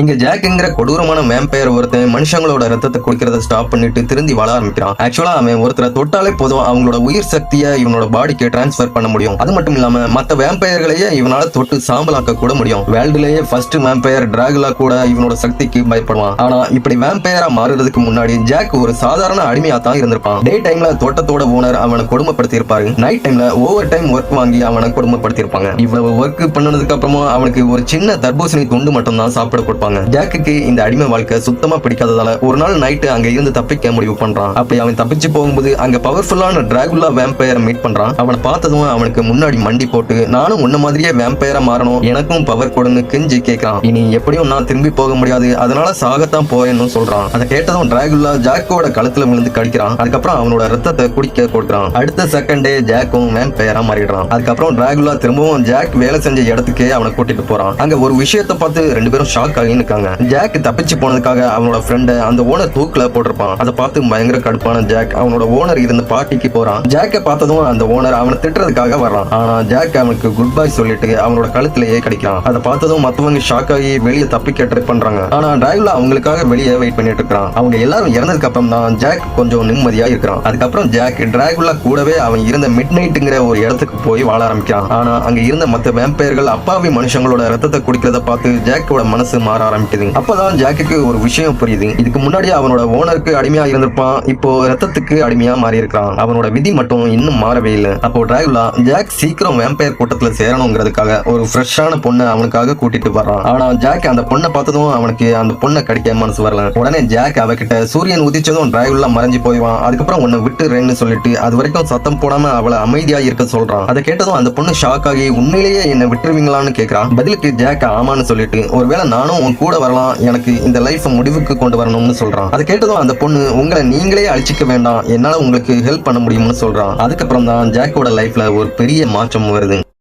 இங்க ஜாக்ங்கிற கொடூரமான வேம்பயர் ஒருத்தன் மனுஷங்களோட ரத்தத்தை குடிக்கிறத ஸ்டாப் பண்ணிட்டு திருந்தி வாழ ஆரம்பிக்கிறான். ஆக்சுவலா அவன் ஒருத்தரை தொட்டாலே போதும் அவங்களோட உயிர் சக்தியை இவனோட பாடிக்கு டிரான்ஸ்பர் பண்ண முடியும். அது மட்டும் இல்லாம மத்த வேம்பயர்களையே இவனால தொட்டு சாம்பலாக்க கூட முடியும். வேர்ல்டுலயே ஃபர்ஸ்ட் வேம்பயர் டிராகுலா கூட இவனோட சக்திக்கு பயப்படுவான். ஆனா இப்படி வேம்பயரா மாறுறதுக்கு முன்னாடி ஜாக் ஒரு சாதாரண அடிமையா தான் இருந்திருப்பான். டே டைம்ல தோட்டத்தோட ஓனர் அவனை கொடுமைப்படுத்தி இருப்பாரு. நைட் டைம்ல ஓவர் டைம் ஒர்க் வாங்கி அவனை கொடுமைப்படுத்தி இருப்பாங்க. இவ்வளவு ஒர்க் பண்ணதுக்கு அப்புறமா அவனுக்கு ஒரு சின்ன தர்பூசணி துண்டு மட்டும் தான் சாப்பிட கொடுப்பாங்க. ஜாக்குக்கு இந்த அடிமை வாழ்க்கை சுத்தமா பிடிக்காததால ஒரு நாள் நைட்டு அங்க இருந்து தப்பிக்க முடிவு பண்றான். அப்படி அவன் தப்பிச்சு போகும்போது அங்க பவர்ஃபுல்லான டிராகுலா வேம்பயரை மீட் பண்றான். அவனை பார்த்ததும் அவனுக்கு முன்னாடி மண்டி போட்டு நானும் உன்ன மாதிரியே வேம்பயரா மாறணும், எனக்கும் பவர் கொடுன்னு கெஞ்சி கேட்கிறான். இனி எப்படியும் நான் திரும்பி போக முடியாது, அதனால சாகத்தான் போயேன்னு சொல்றான். அதை கேட்டதும் டிராகுலா ஜாக்கோட கழுத்துல விழுந்து கடிக்கிறான். அதுக்கப்புறம் அவனோட ரத்தத்தை குடிக்க கொடுக்குறான். அடுத்த செகண்டே ஜாக்கும் வேம்பயரா மாறிடுறான். அதுக்கப்புறம் டிராகுலா திரும்பவும் ஜாக் வேலை செஞ்ச இடத்துக்கே அவனை கூட்டிட்டு போறான். அங்க ஒரு விஷயத்தை பார்த்து ரெண்டு பேரும் ஷாக் ஆகி இருக்காங்க. ஜாக் தப்பிச்சு போனதுக்காக அவனோட ஃப்ரெண்ட அந்த ஓனர் தூக்குல போட்டிருப்பான். அதை பார்த்து பயங்கர கடுப்பான ஜாக் அவனோட ஓனர் இருந்த பார்ட்டிக்கு போறான். ஜாக்க பார்த்ததும் அந்த ஓனர் அவனை திட்டுறதுக்காக வர்றான். ஆனா ஜாக் அவனுக்கு குட் பை சொல்லிட்டு அவனோட கழுத்திலேயே கடிக்கிறான். அதை பார்த்ததும் மத்தவங்க ஷாக் ஆகி வெளியே தப்பிக்க ட்ரை பண்றாங்க. ஆனா டிரைவ்ல அவங்களுக்காக வெளியே வெயிட் பண்ணிட்டு இருக்கான். அவங்க எல்லாரும் இறந்ததுக்கு அப்புறம் தான் ஜாக் கொஞ்சம் நிம்மதியா இருக்கிறான். அதுக்கப்புறம் ஜாக் டிராகுலா கூடவே அவன் இருந்த மிட் நைட்ங்கிற ஒரு இடத்துக்கு போய் வாழ ஆரம்பிக்கிறான். ஆனா அங்க இருந்த மத்த வேம்பயர்கள் அப்பாவி மனுஷங்களோட ரத்தத்தை குடிக்கிறத பார்த்து ஜாக்கோட மனசு மாற ஆரம்பிக்குது. அப்பதான் ஜாக்குக்கு ஒரு விஷயம் புரியுது. இதுக்கு முன்னாடி அவனோட ஓனருக்கு அடிமையா இருந்திருப்பான், இப்போ ரத்தத்துக்கு அடிமையா மாறி இருக்கான். அவனோட விதி மட்டும் இன்னும் மாறவே இல்லை. அப்போ டிராகுலா ஜாக் சீக்கிரம் வேம்பயர் கூட்டத்துல சேரணுங்கிறதுக்காக ஒரு ஃப்ரெஷ்ஷான பொண்ணை அவனுக்காக கூட்டிட்டு வர்றான். ஆனா ஜாக் அந்த பொண்ணை பார்த்ததும் அவனுக்கு அந்த பொண்ணை கடிக்க மனசு வரல. உடனே ஜாக் அவகிட்ட சூரியன் உதிச்சதும் டிராகுலா மறைஞ்சு போயிடுவான். அதுக்கப்புறம் உன்னை விட்டுறேன்னு சொல்லிட்டு அது வரைக்கும் சத்தம் போடாம அவளை அமைதியா இருக்க சொல்றான். அதை கேட்டதும் அந்த பொண்ணு ஷாக் ஆகி உண்மையிலேயே என்ன விட்டுருவீங்களான்னு கேட்கிறான். பதிலுக்கு ஜாக் ஆமான்னு சொல்லிட்டு ஒருவேளை நானும் உன் கூட வரலாம், எனக்கு இந்த லைஃப் முடிவுக்கு கொண்டு வரணும்னு சொல்றான். அதை கேட்டதும் அந்த பொண்ணு உங்களை நீங்களே அழிச்சிக்க வேண்டாம், என்னால உங்களுக்கு ஹெல்ப் பண்ண முடியும்னு சொல்றான். அதுக்கப்புறம் தான் ஜாக்கோட லைஃப்ல ஒரு பெரிய மாற்றம் வருது.